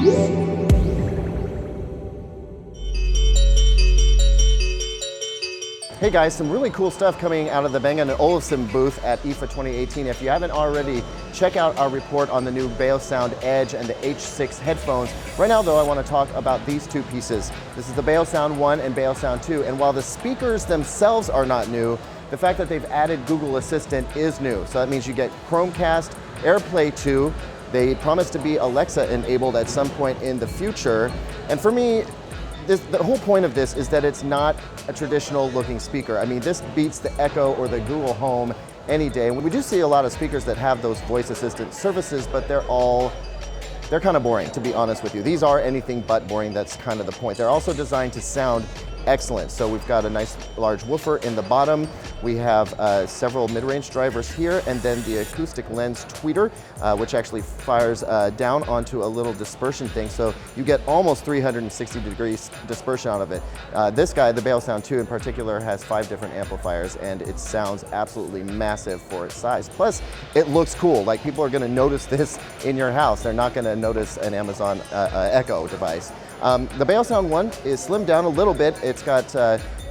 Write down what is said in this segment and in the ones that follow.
Hey guys, some really cool stuff coming out of the Bang & Olufsen booth at IFA 2018. If you haven't already, check out our report on the new BeoSound Edge and the H6 headphones. Right now though, I want to talk about these two pieces. This is the BeoSound 1 and BeoSound 2, and while the speakers themselves are not new, the fact that they've added Google Assistant is new. So that means you get Chromecast, AirPlay 2, they promise to be Alexa enabled at some point in the future, and for me, the whole point of this is that it's not a traditional looking speaker. I mean, this beats the Echo or the Google Home any day. And we do see a lot of speakers that have those voice assistant services, but they're kind of boring, to be honest with you. These are anything but boring. That's kind of the point. They're also designed to sound excellent. So we've got a nice large woofer in the bottom. We have several mid-range drivers here, and then the acoustic lens tweeter, which actually fires down onto a little dispersion thing. So you get almost 360 degrees dispersion out of it. This guy, the BeoSound 2 in particular, has 5 different amplifiers, and it sounds absolutely massive for its size. Plus, it looks cool. Like, people are going to notice this in your house. They're not going to notice an Amazon Echo device. The BeoSound 1 is slimmed down a little bit. It's got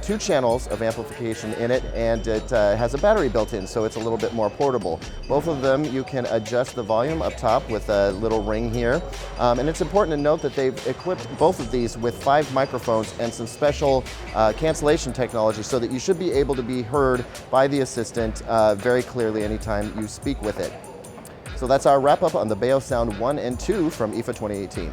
2 channels of amplification in it, and it has a battery built in, so it's a little bit more portable. Both of them, you can adjust the volume up top with a little ring here. And it's important to note that they've equipped both of these with 5 microphones and some special cancellation technology, so that you should be able to be heard by the assistant very clearly anytime you speak with it. So that's our wrap up on the BeoSound 1 and 2 from IFA 2018.